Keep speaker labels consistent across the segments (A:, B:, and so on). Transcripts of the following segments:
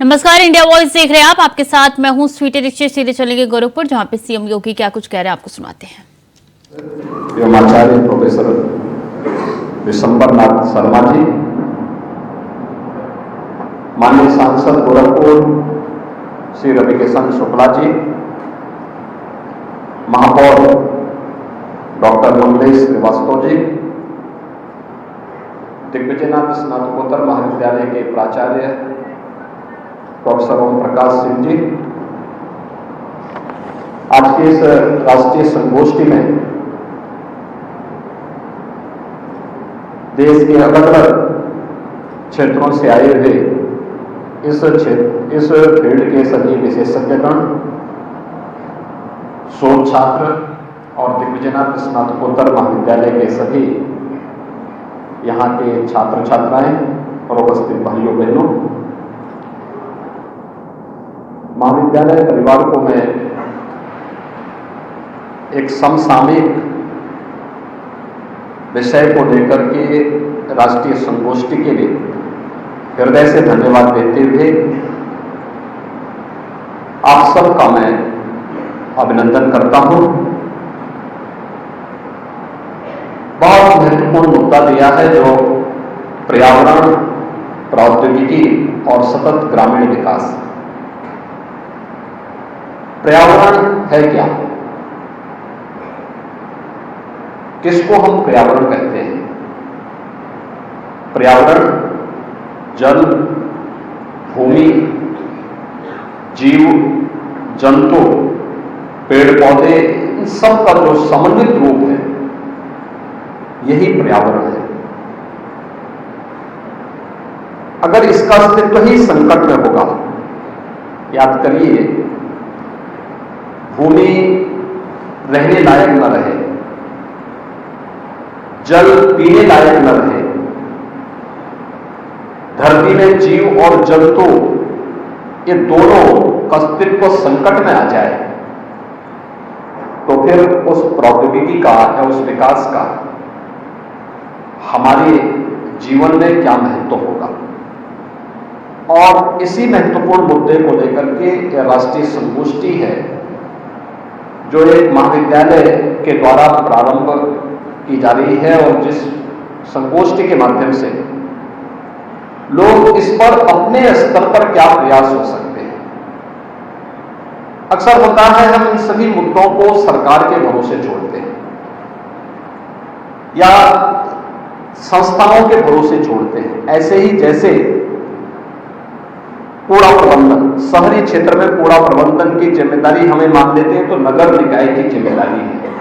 A: नमस्कार, India voice देख रहे हैं आप। आपके साथ मैं हूं स्वीटी दीक्षित। सीधे चलेंगे गोरखपुर, जहां पे सीएम योगी क्या कुछ कह रहे हैं, आपको सुनाते हैं।
B: आचार्य प्रोफेसर विशंबरनाथ शर्मा जी, माननीय सांसद गोरखपुर श्री रविकिशन शुक्ला जी, महापौर डॉक्टर मंगलेश श्रीवास्तव जी, दिग्विजयनाथ स्नातकोत्तर महाविद्यालय के प्राचार्य प्रोफेसर ओम प्रकाश सिंह जी, आज की इस राष्ट्रीय संगोष्ठी में देश के अलग अलग क्षेत्रों से आए हुए इस फील्ड के सभी विशेषज्ञगण, शोध छात्र और दिग्विजयनाथ स्नातकोत्तर महाविद्यालय के सभी यहाँ के छात्र छात्राएं और उपस्थित भाइयों बहनों, महाविद्यालय परिवार को मैं एक समसामयिक विषय को लेकर के राष्ट्रीय संगोष्ठी के लिए हृदय से धन्यवाद देते हुए आप सबका मैं अभिनंदन करता हूं। बहुत महत्वपूर्ण मुद्दा दिया है जो पर्यावरण, प्रौद्योगिकी और सतत ग्रामीण विकास। पर्यावरण है क्या? किसको हम पर्यावरण कहते हैं? पर्यावरण जल, भूमि, जीव, जंतु, पेड़ पौधे, इन सब का जो समन्वित रूप है, यही पर्यावरण है। अगर इसका अस्तित्व ही संकट में होगा, याद करिए, भूमि रहने लायक न रहे, जल पीने लायक न रहे, धरती में जीव और जंतु ये दोनों का अस्तित्व संकट में आ जाए, तो फिर उस प्रौद्योगिकी का या उस विकास का हमारे जीवन में क्या महत्व होगा। और इसी महत्वपूर्ण मुद्दे को लेकर के यह राष्ट्रीय संगोष्ठी है, जो एक महाविद्यालय के द्वारा प्रारंभ की जा रही है और जिस संगोष्ठी के माध्यम से लोग इस पर अपने स्तर पर क्या प्रयास हो सकते हैं। अक्सर होता है हम इन सभी मुद्दों को सरकार के भरोसे छोड़ते हैं या संस्थाओं के भरोसे छोड़ते हैं। ऐसे ही जैसे कूड़ा प्रबंधन, शहरी क्षेत्र में कूड़ा प्रबंधन की जिम्मेदारी हमें मान लेते हैं तो नगर निकाय की जिम्मेदारी है,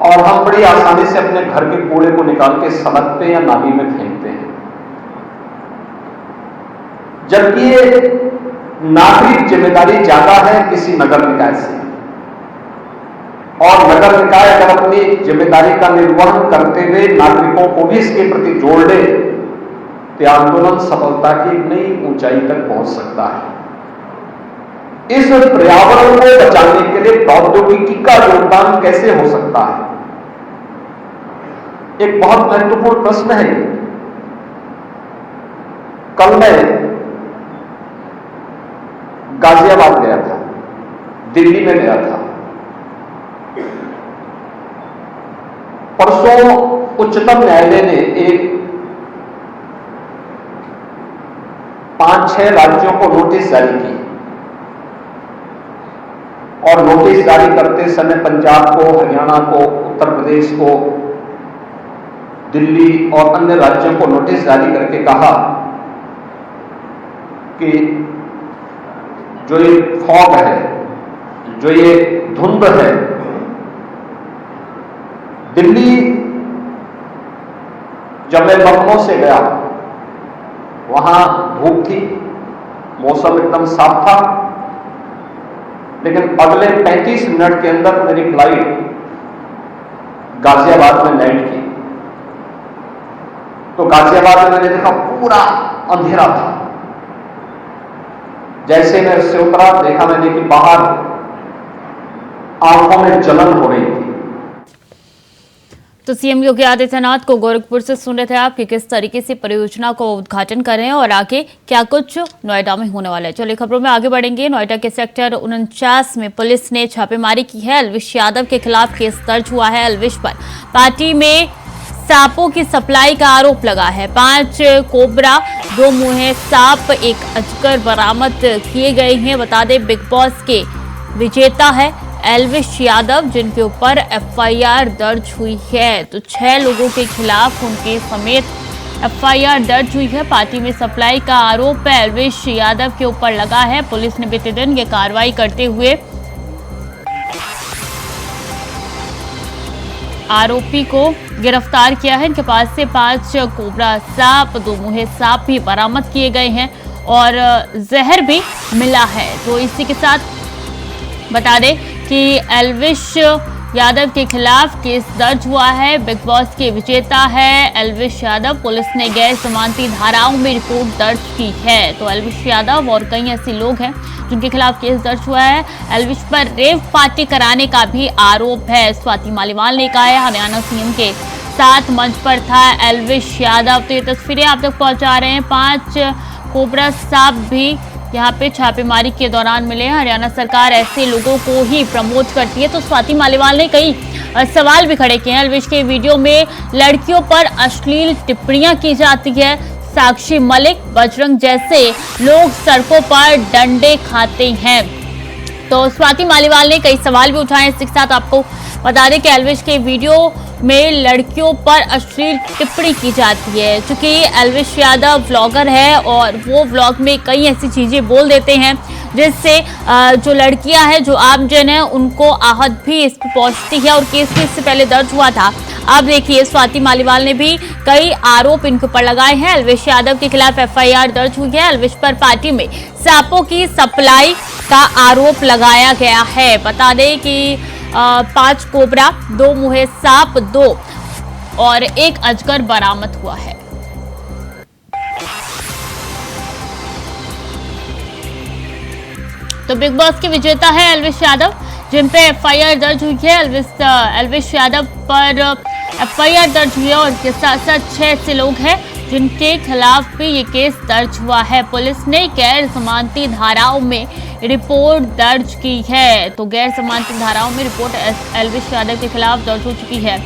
B: और हम बड़ी आसानी से अपने घर के कूड़े को निकाल के सड़क पे या नाली में फेंकते हैं, जबकि ये नागरिक जिम्मेदारी ज्यादा है किसी नगर निकाय से। और नगर निकाय अगर अपनी जिम्मेदारी का निर्वहन करते हुए नागरिकों को भी इसके प्रति जोड़ ले तो आंदोलन सफलता की नई ऊंचाई तक पहुंच सकता है। इस पर्यावरण को बचाने के लिए प्रौद्योगिकी का योगदान कैसे हो सकता है, एक बहुत महत्वपूर्ण प्रश्न है। कल मैं गाजियाबाद गया था, दिल्ली में गया था, परसों उच्चतम न्यायालय ने एक 5-6 राज्यों को नोटिस जारी की, और नोटिस जारी करते समय पंजाब को, हरियाणा को, उत्तर प्रदेश को, दिल्ली और अन्य राज्यों को नोटिस जारी करके कहा कि जो ये फॉग है, जो ये धुंध है, दिल्ली जब मैं लखनऊ से गया वहां धूप थी, मौसम एकदम साफ था, लेकिन अगले 35 मिनट के अंदर मेरी फ्लाइट गाजियाबाद में लैंड की तो गाजियाबाद में मैंने देखा पूरा अंधेरा था। जैसे मैं उससे उतरा, देखा मैंने कि बाहर आंखों में जलन हो रही थी।
A: तो सीएम योगी आदित्यनाथ को गोरखपुर से सुन रहे थे आप कि किस तरीके से परियोजना को उद्घाटन कर रहे हैं और आगे क्या कुछ नोएडा में होने वाला है। चलिए खबरों में आगे बढ़ेंगे। नोएडा के सेक्टर 49 में पुलिस ने छापेमारी की है। अलविश यादव के खिलाफ केस दर्ज हुआ है। अलविश पर पार्टी में सांपों की सप्लाई का आरोप लगा है। 5 कोबरा, 2 मुहे सांप, 1 अजगर बरामद किए गए हैं। बता दें बिग बॉस के विजेता है अलविश यादव, जिनके ऊपर एफआईआर दर्ज हुई है। तो 6 लोगों के खिलाफ उनके समेत एफआईआर दर्ज हुई है। पार्टी में सप्लाई का आरोप है अलविश यादव के ऊपर लगा है। पुलिस ने बीते दिन ये कार्रवाई करते हुए आरोपी को गिरफ्तार किया है। इनके पास से 5 कोबरा सांप, 2 मुहे सांप भी बरामद किए गए हैं और जहर भी मिला है। तो इसी के साथ बता दें कि अलविश यादव के खिलाफ केस दर्ज हुआ है। बिग बॉस के विजेता है अलविश यादव। पुलिस ने गैर जमानती धाराओं में रिपोर्ट दर्ज की है। तो अलविश यादव और कई ऐसे लोग हैं जिनके खिलाफ केस दर्ज हुआ है। अलविश पर रेव पार्टी कराने का भी आरोप है। स्वाति मालीवाल ने कहा है हरियाणा सीएम के साथ मंच पर था अलविश यादव। तो ये तस्वीरें आप तक पहुंचा रहे हैं। 5 कोबरा सांप भी यहाँ पे छापेमारी के दौरान मिले हैं। हरियाणा सरकार ऐसे लोगों को ही प्रमोट करती है। तो स्वाति मालीवाल ने कई सवाल भी खड़े किए हैं। अलविश के वीडियो में लड़कियों पर अश्लील टिप्पणियां की जाती है। साक्षी मलिक, बजरंग जैसे लोग सड़कों पर डंडे खाते हैं। तो स्वाति मालीवाल ने कई सवाल भी उठाए। इसी के साथ आपको बता दें कि अलविश के वीडियो में लड़कियों पर अश्लील टिप्पणी की जाती है। चूंकि अलविश यादव व्लॉगर है और वो व्लॉग में कई ऐसी चीजें बोल देते हैं जिससे जो लड़कियां हैं, जो आमजन है, उनको आहत भी इस पर पहुंचती है और केस भी इससे पहले दर्ज हुआ था। अब देखिए स्वाति मालीवाल ने भी कई आरोप इनके ऊपर लगाए हैं। अलविश यादव के खिलाफ एफआईआर दर्ज हुई है। अलविश पर पार्टी में सांपों की सप्लाई का आरोप लगाया गया है। बता दें कि 5 कोबरा, 2 मुहे सांप, 2 और 1 अजगर बरामद हुआ है। तो बिग बॉस के विजेता है अलविश यादव, जिन पे एफआईआर दर्ज हुई है। अलविश यादव पर एफआईआर दर्ज हुई है और इसके साथ साथ 6 ऐसे लोग हैं जिनके खिलाफ भी ये केस दर्ज हुआ है। पुलिस ने गैर जमानती धाराओं में रिपोर्ट दर्ज की है। तो गैर जमानती धाराओं में रिपोर्ट अलविश यादव के खिलाफ दर्ज हो चुकी है।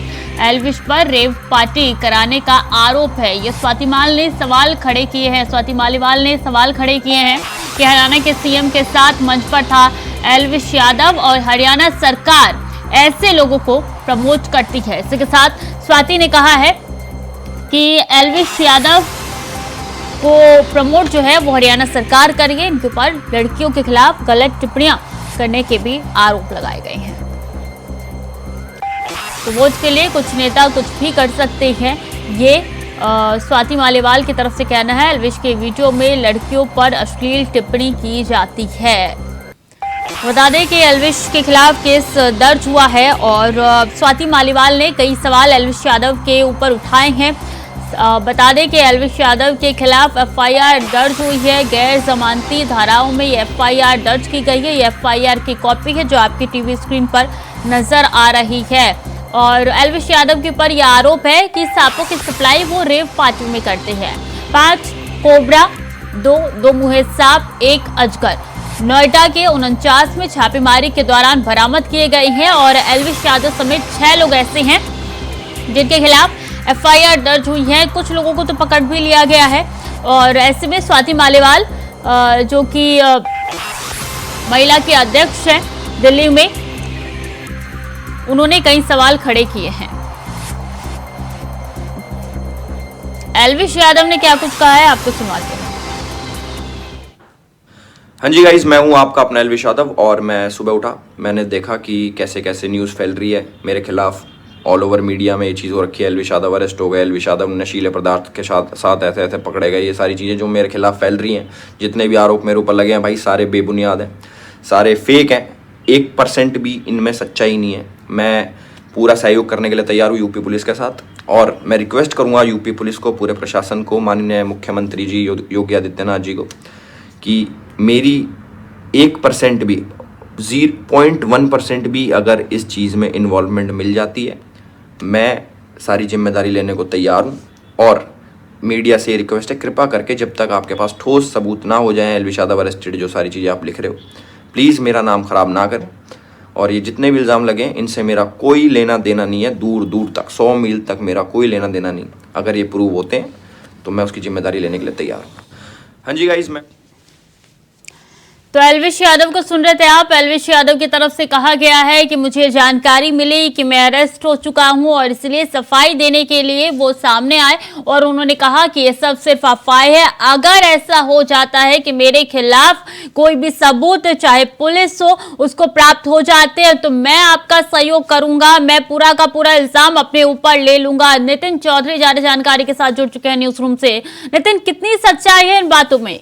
A: अलविश पर रेव पार्टी कराने का आरोप है। ये स्वाति मालीवाल ने सवाल खड़े किए हैं। स्वाति मालीवाल ने सवाल खड़े किए हैं कि हरियाणा के सीएम के साथ मंच पर था अलविश यादव और हरियाणा सरकार ऐसे लोगों को प्रमोट करती है। इसी के साथ स्वाति ने कहा है कि अलविश यादव को प्रमोट जो है वो हरियाणा सरकार कर रही है। इनके ऊपर लड़कियों के खिलाफ गलत टिप्पणियां करने के भी आरोप लगाए गए हैं। तो वोट के लिए कुछ नेता कुछ भी कर सकते हैं, ये स्वाति मालीवाल की तरफ से कहना है। अलविश के वीडियो में लड़कियों पर अश्लील टिप्पणी की जाती है। बता दें कि अलविश के खिलाफ केस दर्ज हुआ है और स्वाति मालीवाल ने कई सवाल अलविश यादव के ऊपर उठाए हैं। बता दें कि अलविश यादव के खिलाफ एफआईआर दर्ज हुई है। गैर जमानती धाराओं में ये एफआईआर दर्ज की गई है। ये एफआईआर की कॉपी है जो आपकी टीवी स्क्रीन पर नजर आ रही है। और अलविश यादव के ऊपर यह आरोप है कि सांपों की सप्लाई वो रेव पार्टी में करते हैं। 5 कोबरा, 2 मुहे सांप, 1 अजगर नोएडा के 49 में छापेमारी के दौरान बरामद किए गए हैं और अलविश यादव समेत 6 लोग ऐसे हैं जिनके खिलाफ एफआईआर दर्ज हुई है। कुछ लोगों को तो पकड़ भी लिया गया है। और ऐसे में स्वाति मालीवाल जो कि महिला की अध्यक्ष हैं दिल्ली में, उन्होंने कई सवाल खड़े किए हैं। अलविश यादव ने क्या कुछ कहा है आपको सुनाते हैं।
C: हाँ जी गाइस, मैं हूँ आपका अपना अलविश यादव और मैं सुबह उठा, मैंने देखा कि कैसे कैसे न्यूज़ फैल रही है मेरे खिलाफ। ऑल ओवर मीडिया में ये चीज़ हो रखी है, अलविश यादव अरेस्ट हो गए, अलविश यादव नशीले पदार्थ के साथ ऐसे ऐसे पकड़े गए। ये सारी चीज़ें जो मेरे खिलाफ फैल रही हैं, जितने भी आरोप मेरे ऊपर लगे हैं भाई, सारे बेबुनियाद हैं, सारे फेक हैं। 1% भी इनमें सच्चाई नहीं है। मैं पूरा सहयोग करने के लिए तैयार हूँ यूपी पुलिस के साथ और मैं रिक्वेस्ट करूँगा यूपी पुलिस को, पूरे प्रशासन को, माननीय मुख्यमंत्री जी योगी आदित्यनाथ जी को, कि मेरी 1% भी 0.1% भी अगर इस चीज़ में इन्वॉल्वमेंट मिल जाती है, मैं सारी जिम्मेदारी लेने को तैयार हूँ। और मीडिया से रिक्वेस्ट है, कृपा करके जब तक आपके पास ठोस सबूत ना हो जाए एलविश यादव अरेस्टेड, जो सारी चीज़ें आप लिख रहे हो, प्लीज़ मेरा नाम ख़राब ना करें। और ये जितने भी इल्ज़ाम लगे इनसे मेरा कोई लेना देना नहीं है, दूर दूर तक 100 मील तक मेरा कोई लेना देना नहीं। अगर ये प्रूव होते हैं तो मैं उसकी जिम्मेदारी लेने के लिए तैयार हूँ। हाँ जी गाइज, मैं
A: तो एलविश यादव को सुन रहे थे आप। एलविश यादव की तरफ से कहा गया है कि मुझे जानकारी मिली कि मैं अरेस्ट हो चुका हूं और इसलिए सफाई देने के लिए वो सामने आए, और उन्होंने कहा कि ये सब सिर्फ अफवाह है। अगर ऐसा हो जाता है कि मेरे खिलाफ कोई भी सबूत, चाहे पुलिस हो, उसको प्राप्त हो जाते हैं तो मैं आपका सहयोग करूंगा, मैं पूरा का पूरा इल्जाम अपने ऊपर ले लूंगा। नितिन चौधरी ज्यादा जानकारी के साथ जुड़ चुके हैं न्यूज रूम से। नितिन, कितनी सच्चाई है इन बातों में?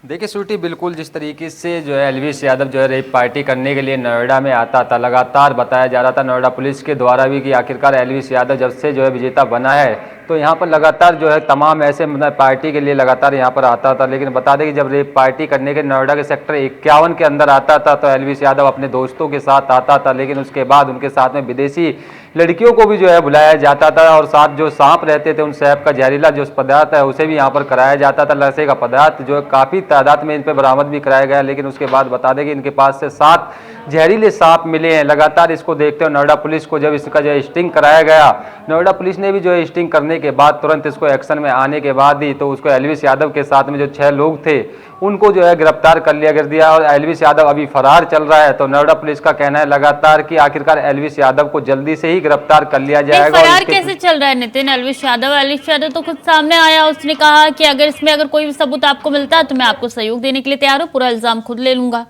D: देखिए श्रुति, बिल्कुल जिस तरीके से जो है एलविश यादव जो है रेप पार्टी करने के लिए नोएडा में आता था, लगातार बताया जा रहा था नोएडा पुलिस के द्वारा भी कि आखिरकार एलविश यादव जब से जो है विजेता बना है तो यहाँ पर लगातार जो है तमाम ऐसे पार्टी के लिए लगातार यहाँ पर आता था। लेकिन बता दें कि जब रेप पार्टी करने के नोएडा के सेक्टर 51 के अंदर आता था तो एलविश यादव अपने दोस्तों के साथ आता था, लेकिन उसके बाद उनके साथ में विदेशी लड़कियों को भी जो है बुलाया जाता था और साथ जो सांप रहते थे उन सांप का जहरीला जो पदार्थ है उसे भी यहाँ पर कराया जाता था। नशे का पदार्थ जो है काफ़ी तादाद में इन पर बरामद भी कराया गया, लेकिन उसके बाद बता दें कि इनके पास से 7 जहरीले सांप मिले हैं। लगातार इसको देखते हुए नोएडा पुलिस को जब इसका जो है स्टिंग कराया गया, नोएडा पुलिस ने भी जो है स्टिंग करने के बाद तुरंत इसको एक्शन में आने के बाद ही तो उसको एलविश यादव के साथ में जो 6 लोग थे उनको जो है गिरफ्तार कर लिया कर दिया और एलविश यादव अभी फरार चल रहा है। तो नोएडा पुलिस का कहना है लगातार कि आखिरकार एलविश यादव को जल्दी से ही गिरफ्तार कर लिया जाएगा।
A: फरार कैसे चल रहा है नितिन एलविश यादव तो खुद सामने आया, उसने कहा कि अगर कोई भी सबूत आपको मिलता है तो मैं आपको सहयोग देने के लिए तैयार हूँ, पूरा इल्जाम खुद ले लूंगा।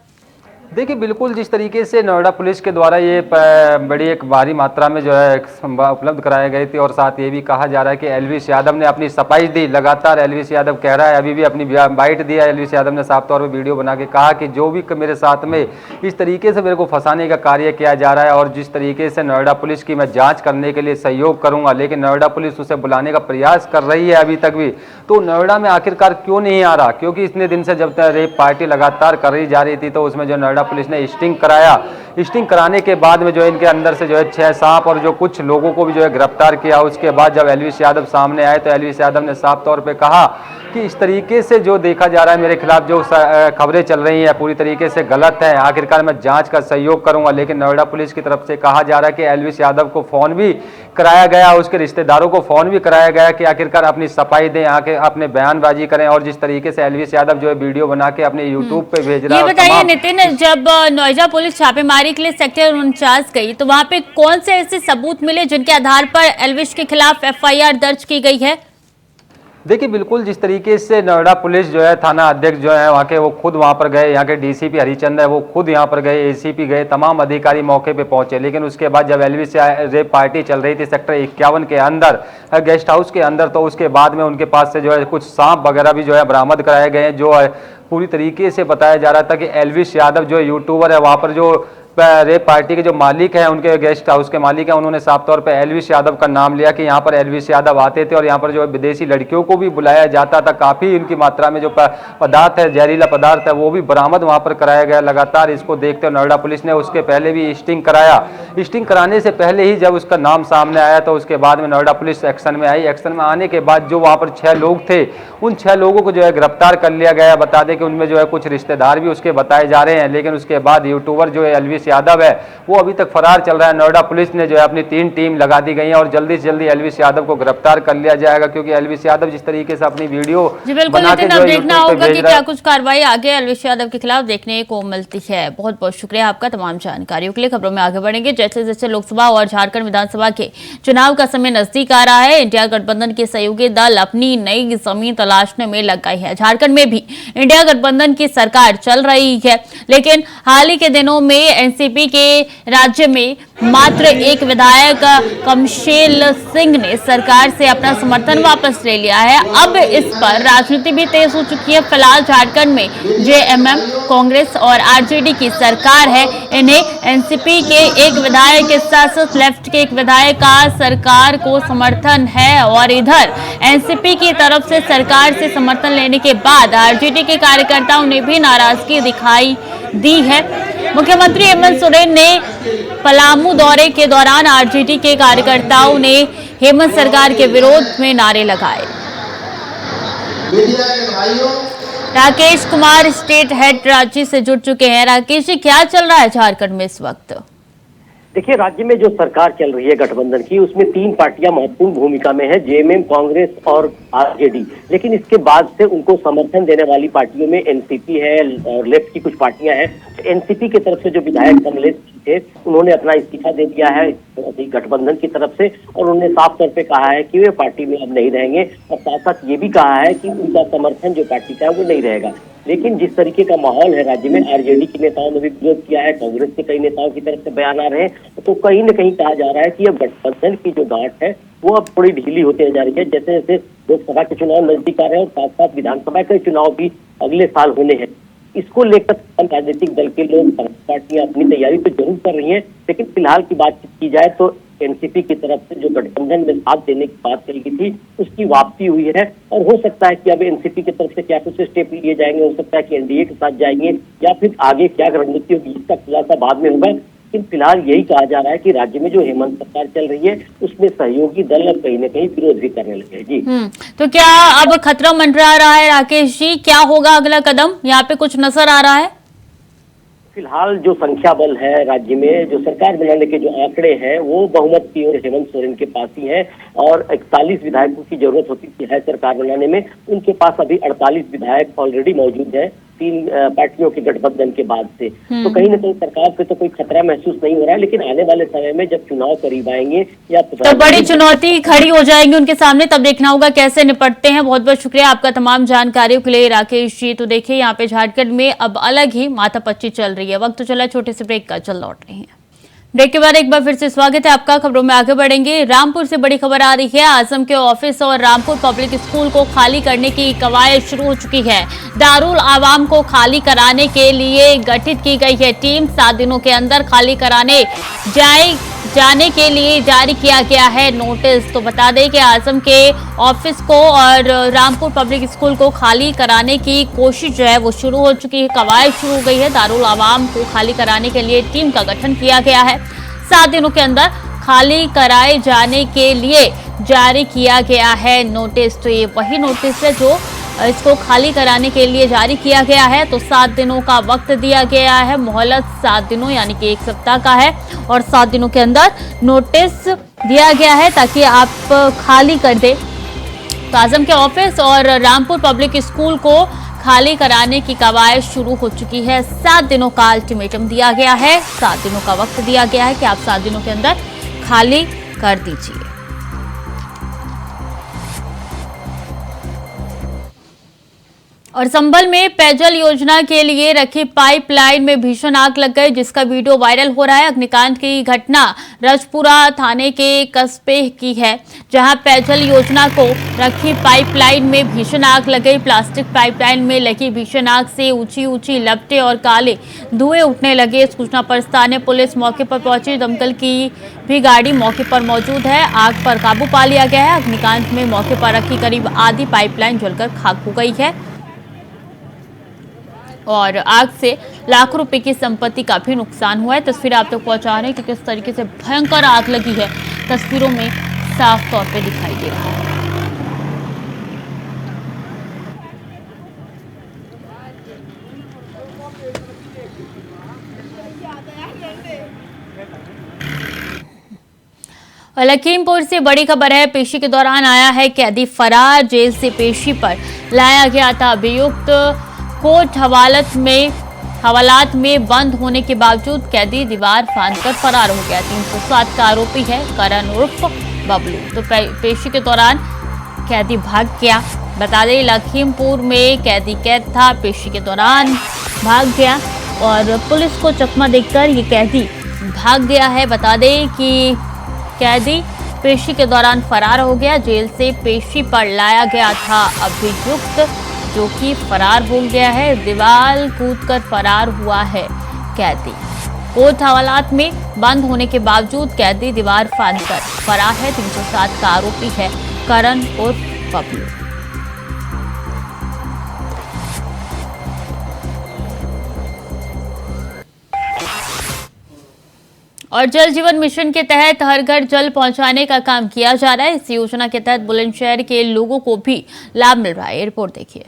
D: देखिए बिल्कुल जिस तरीके से नोएडा पुलिस के द्वारा ये बड़ी एक भारी मात्रा में जो है उपलब्ध कराए गए थे और साथ ये भी कहा जा रहा है कि एलविश यादव ने अपनी सफाई दी। लगातार एलविश यादव कह रहा है, अभी भी अपनी बाइट दिया एलविश यादव ने, साफ तौर पे वीडियो बना के कहा कि जो भी मेरे साथ में इस तरीके से मेरे को फंसाने का कार्य किया जा रहा है और जिस तरीके से नोएडा पुलिस की मैं जाँच करने के लिए सहयोग करूँगा, लेकिन नोएडा पुलिस उसे बुलाने का प्रयास कर रही है अभी तक भी। तो नोएडा में आखिरकार क्यों नहीं आ रहा? क्योंकि इतने दिन से जब तक रेप पार्टी लगातार कर रही जा रही थी तो उसमें जो नोएडा पुलिस ने स्टिंग कराया, स्टिंग कराने के बाद में जो इनके अंदर से जो है 6 सांप और जो कुछ लोगों को भी जो है गिरफ्तार किया। उसके बाद जब एलविश यादव सामने आए तो एलविश यादव ने साफ तौर पे कहा कि इस तरीके से जो देखा जा रहा है मेरे खिलाफ जो खबरें चल रही हैं पूरी तरीके से गलत है, आखिरकार मैं जांच का सहयोग करूंगा। लेकिन नोएडा पुलिस की तरफ से कहा जा रहा है कि एलविश यादव को फोन भी कराया गया, उसके रिश्तेदारों को फोन भी कराया गया कि आखिरकार अपनी सफाई दें, आके अपने बयानबाजी करें। और जिस तरीके से एलविश यादव जो है वीडियो बना के अपने यूट्यूब पे भेज रहा है।
A: ये बताइए नितिन, जब नोएडा पुलिस छापेमारी के लिए सेक्टर 49 गई तो वहां पे कौन से ऐसे सबूत मिले जिनके आधार पर एलविश के खिलाफ FIR दर्ज की गई है?
D: देखिए बिल्कुल जिस तरीके से नोएडा पुलिस जो है थाना अध्यक्ष जो है वहाँ के वो खुद वहाँ पर गए, यहाँ के DCP हरिचंद है वो खुद यहाँ पर गए, ACP गए, तमाम अधिकारी मौके पे पहुंचे। लेकिन उसके बाद जब एलविश रेप पार्टी चल रही थी सेक्टर 51 के अंदर गेस्ट हाउस के अंदर, तो उसके बाद में उनके पास से जो है कुछ सांप वगैरह भी जो है बरामद कराए गए हैं। जो है पूरी तरीके से बताया जा रहा था कि एलविश यादव जो यूट्यूबर है वहाँ पर जो रेप पार्टी के जो मालिक हैं, उनके गेस्ट हाउस के मालिक हैं, उन्होंने साफ तौर पे एलविश यादव का नाम लिया कि यहाँ पर एलविश यादव आते थे और यहाँ पर जो विदेशी लड़कियों को भी बुलाया जाता था। काफ़ी इनकी मात्रा में जो पदार्थ है, जहरीला पदार्थ है, वो भी बरामद वहाँ पर कराया गया। लगातार इसको देखते हुए नोएडा पुलिस ने उसके पहले भी स्टिंग कराया। स्टिंग कराने से पहले ही जब उसका नाम सामने आया तो उसके बाद में नोएडा पुलिस एक्शन में आई। एक्शन में आने के बाद जो वहाँ पर 6 लोग थे, उन 6 लोगों को जो है गिरफ्तार कर लिया गया। बता दें कि उनमें जो है कुछ रिश्तेदार भी उसके बताए जा रहे हैं। लेकिन उसके बाद यूट्यूबर जो है एलविश यादव है वो अभी तक फरार चल रहा है। नोएडा पुलिस ने जो है अपनी 3 टीम लगा दी गई है और जल्दी से जल्दी एलविश यादव को गिरफ्तार कर लिया जाएगा, क्योंकि एलविश यादव जिस तरीके से अपनी वीडियो बना के जो
A: देखना होगा कि क्या कुछ कार्रवाई आगे एलविश यादव के खिलाफ देखने को मिलती है। बहुत बहुत शुक्रिया आपका तमाम जानकारियों के लिए। खबरों में आगे बढ़ेंगे। जैसे जैसे लोकसभा और झारखंड विधानसभा के चुनाव का समय नजदीक आ रहा है, इंडिया गठबंधन के सहयोगी दल अपनी नई जमीन तलाशने में लग गई है। झारखंड में भी इंडिया गठबंधन की सरकार चल रही है, लेकिन हाल ही के दिनों में एनसीपी के राज्य में मात्र एक विधायक कमशेल सिंह ने सरकार से अपना समर्थन वापस ले लिया है। अब इस पर राजनीति भी तेज हो चुकी है। फिलहाल झारखंड में JMM, कांग्रेस और RJD की सरकार है। इन्हें एनसीपी के एक विधायक के साथ लेफ्ट के एक विधायक का सरकार को समर्थन है और इधर एनसीपी की तरफ से सरकार से समर्थन लेने के बाद RJD के कार्यकर्ताओं ने भी नाराजगी दिखाई दी है। मुख्यमंत्री हेमंत सोरेन ने पलामू दौरे के दौरान आरजेडी के कार्यकर्ताओं ने हेमंत सरकार के विरोध में नारे लगाए।
E: मीडिया के भाइयों,
A: राकेश कुमार स्टेट हेड रांची से जुड़ चुके हैं। राकेश जी, क्या चल रहा है झारखंड में इस वक्त?
F: देखिए, राज्य में जो सरकार चल रही है गठबंधन की, उसमें 3 पार्टियां महत्वपूर्ण भूमिका में है, जेएमएम, कांग्रेस और आरजेडी। लेकिन इसके बाद से उनको समर्थन देने वाली पार्टियों में एनसीपी है और लेफ्ट की कुछ पार्टियां हैं। एनसीपी की तरफ से जो विधायक कमलेश थे, उन्होंने अपना इस्तीफा दे दिया है गठबंधन की तरफ से, और उन्होंने साफ तौर पे कहा है कि वे पार्टी में अब नहीं रहेंगे, और साथ साथ ये भी कहा है कि उनका समर्थन जो पार्टी का है वो नहीं रहेगा। लेकिन जिस तरीके का माहौल है राज्य में, आरजेडी के नेताओं ने भी विरोध किया है, कांग्रेस के कई नेताओं की तरफ से बयान आ रहे हैं, तो कहीं न कहीं कहा जा रहा है कि अब गठबंधन की जो गांठ है वो अब थोड़ी ढीली होती जा रही है। जैसे जैसे लोकसभा के चुनाव नजदीक आ रहे हैं और साथ साथ विधानसभा के चुनाव भी अगले साल होने हैं, इसको लेकर राजनीतिक दल के लोग, पार्टियां अपनी तैयारी तो जरूर कर रही हैं, लेकिन फिलहाल की बातचीत की जाए तो एनसीपी की तरफ से जो गठबंधन में साथ देने की बात कही गई थी, उसकी वापसी हुई है। और हो सकता है कि अब एनसीपी की तरफ से क्या कुछ स्टेप लिए जाएंगे, हो सकता है कि एनडीए के साथ जाएंगे, या फिर आगे क्या रणनीति होगी इसका खुलासा बाद में होगा। लेकिन फिलहाल यही कहा जा रहा है कि राज्य में जो हेमंत सरकार चल रही है, उसमें सहयोगी दल अब कहीं न कहीं विरोध भी करने लगे हैं। जी,
A: तो क्या अब खतरा मंडरा रहा है राकेश जी? क्या होगा अगला कदम? यहाँ पे कुछ नजर आ रहा है?
F: फिलहाल जो संख्या बल है राज्य में, जो सरकार बनाने के जो आंकड़े हैं, वो बहुमत की ओर हेमंत सोरेन के पास ही है, और 41 विधायकों की जरूरत होती है सरकार बनाने में। उनके पास अभी 48 विधायक ऑलरेडी मौजूद हैं 3 पार्टियों के गठबंधन के बाद से। तो कहीं ना कहीं सरकार पे तो कोई खतरा महसूस नहीं हो रहा है, लेकिन आने वाले समय में जब चुनाव करीब आएंगे या
A: तो बड़ी चुनौती खड़ी हो जाएंगी उनके सामने, तब देखना होगा कैसे निपटते हैं। बहुत बहुत शुक्रिया आपका तमाम जानकारियों के लिए राकेश जी। तो देखिए, यहाँ पे झारखंड में अब अलग ही माथापच्ची चल रही है। वक्त तो चला छोटे से ब्रेक का, चल लौट रहे हैं। ब्रेक के बाद एक बार फिर से स्वागत है आपका। खबरों में आगे बढ़ेंगे। रामपुर से बड़ी खबर आ रही है। आजम के ऑफिस और रामपुर पब्लिक स्कूल को खाली करने की कवायद शुरू हो चुकी है। दारुल आवाम को खाली कराने के लिए गठित की गई है टीम। 7 दिनों के अंदर खाली कराने जाने के लिए जारी किया गया है नोटिस। तो बता दें कि आजम के ऑफिस को और रामपुर पब्लिक स्कूल को खाली कराने की कोशिश जो है वो शुरू हो चुकी है, कवायद शुरू हो गई है। दारुल आवाम को खाली कराने के लिए टीम का गठन किया गया है। 7 दिनों के अंदर खाली कराए जाने के लिए जारी किया गया है नोटिस। तो ये वही नोटिस है जो इसको खाली कराने के लिए जारी किया गया है। तो 7 दिनों का वक्त दिया गया है। मोहलत 7 दिनों यानी कि 1 सप्ताह का है, और 7 दिनों के अंदर नोटिस दिया गया है ताकि आप खाली कर दें। तो आजम के ऑफिस और रामपुर पब्लिक स्कूल को खाली कराने की कवायद शुरू हो चुकी है। 7 दिनों का अल्टीमेटम दिया गया है, 7 दिनों का वक्त दिया गया है कि आप 7 दिनों के अंदर खाली कर दीजिए। और संभल में पेयजल योजना के लिए रखी पाइपलाइन में भीषण आग लग गई, जिसका वीडियो वायरल हो रहा है। अग्निकांड की घटना रजपुरा थाने के कस्बे की है, जहां पेयजल योजना को रखी पाइपलाइन में भीषण आग लग गई। प्लास्टिक पाइपलाइन में लगी भीषण आग से ऊंची ऊंची लपटें और काले धुएं उठने लगे। सूचना पर स्थानीय पुलिस मौके पर पहुंची। दमकल की भी गाड़ी मौके पर मौजूद है। आग पर काबू पा लिया गया है। अग्निकांड में मौके पर रखी करीब आधी पाइपलाइन जलकर खाक हो गई है, और आग से लाखों रुपए की संपत्ति का भी नुकसान हुआ है। तस्वीर आप तक पहुंचा रहे हैं कि किस तरीके से भयंकर आग लगी है, तस्वीरों में साफ तौर पे दिखाई दे रहा है। और लखीमपुर से बड़ी खबर है। पेशी के दौरान आया है कैदी फरार। जेल से पेशी पर लाया गया था अभियुक्त। कोर्ट हवालात में बंद होने के बावजूद कैदी दीवार फांदकर फरार हो गया। 307 का आरोपी है करण उर्फ बबलू। तो पेशी के दौरान कैदी भाग गया। बता दें, लखीमपुर में कैदी कैद था, पेशी के दौरान भाग गया और पुलिस को चकमा देकर ये कैदी भाग गया है। बता दें कि कैदी पेशी के दौरान फरार हो गया। जेल से पेशी पर लाया गया था अभियुक्त, जो कि फरार हो गया है। दीवार कूदकर फरार हुआ है कैदी। कोर्ट हवालात में बंद होने के बावजूद कैदी दीवार फांदकर फरार है। 307 का आरोपी है करण उर्फ बबलू। और जल जीवन मिशन के तहत हर घर जल पहुंचाने का काम किया जा रहा है। इस योजना के तहत बुलंदशहर के लोगों को भी लाभ मिल रहा है। ये रिपोर्ट देखिए।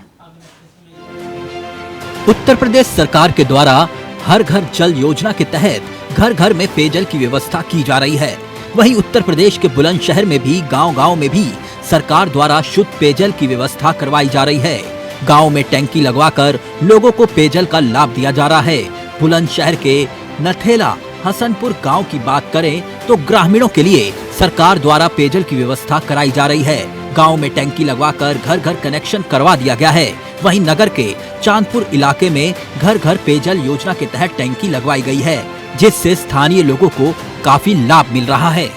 G: उत्तर प्रदेश सरकार के द्वारा हर घर जल योजना के तहत घर घर में पेयजल की व्यवस्था की जा रही है। वहीं उत्तर प्रदेश के बुलंदशहर में भी गांव-गांव में भी सरकार द्वारा शुद्ध पेयजल की व्यवस्था करवाई जा रही है। गांव में टैंकी लगवाकर लोगों को पेयजल का लाभ दिया जा रहा है। बुलंदशहर के नथेला हसनपुर गांव की बात करें तो ग्रामीणों के लिए सरकार द्वारा पेयजल की व्यवस्था कराई जा रही है। गांव में टैंकी लगवाकर घर घर कनेक्शन करवा दिया गया है। वहीं नगर के चांदपुर इलाके में घर घर पेयजल योजना के तहत टैंकी लगवाई गई है, जिससे स्थानीय लोगों को काफी लाभ मिल रहा है।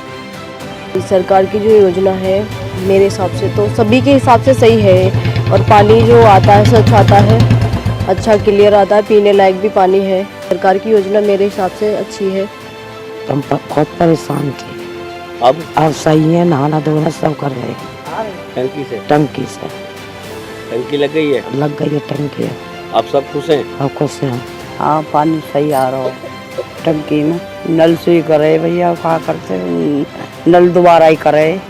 H: सरकार की जो योजना है मेरे हिसाब से तो सभी के हिसाब से सही है और पानी जो आता है स्वच्छ आता है, अच्छा क्लियर आता है, पीने लायक भी पानी है। सरकार की योजना मेरे हिसाब से अच्छी है।
I: हम बहुत परेशान थे, अब सही है, नहाना धोना सब कर रहे हैं।
J: टंकी से टंकी लग गई है
I: टंकी।
J: आप सब खुश हैं?
I: अब खुश हैं। हाँ, पानी सही आ रहा हो टंकी में। नल से ही करे भैया, क्या करते नल दोबारा ही करे।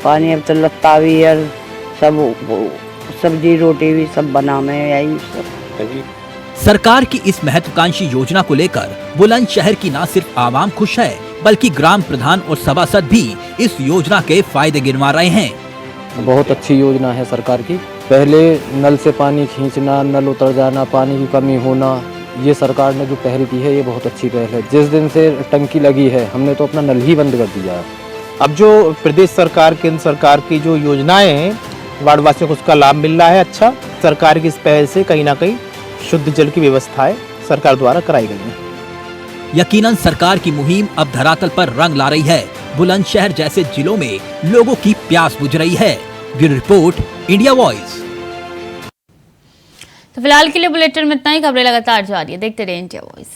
I: पानी अब तो लत्ता भी है, सब सब्जी रोटी भी सब बना में यही सब।
G: सरकार की इस महत्वाकांक्षी योजना को लेकर बुलंदशहर की न सिर्फ आवाम खुश है, बल्कि ग्राम प्रधान और सभासद भी इस योजना के फायदे गिनवा रहे हैं।
K: बहुत अच्छी योजना है सरकार की। पहले नल से पानी खींचना, नल उतर जाना, पानी की कमी होना, ये सरकार ने जो पहल की है ये बहुत अच्छी पहल है। जिस दिन से टंकी लगी है हमने तो अपना नल ही बंद कर दिया है।
L: अब जो प्रदेश सरकार केंद्र सरकार की जो योजनाएं हैं वार्ड वासियों को उसका लाभ मिल रहा है। अच्छा, सरकार की इस पहल से कहीं ना कहीं शुद्ध जल की व्यवस्थाएं सरकार द्वारा कराई गई हैं।
G: यकीनन सरकार की मुहिम अब धरातल पर रंग ला रही है। बुलंदशहर जैसे जिलों में लोगों की प्यास बुझ रही है। Bureau report, India voice.
A: तो फिलहाल के लिए बुलेटिन में इतना ही। खबरें लगातार जारी है, देखते रहिए इंडिया वॉइस।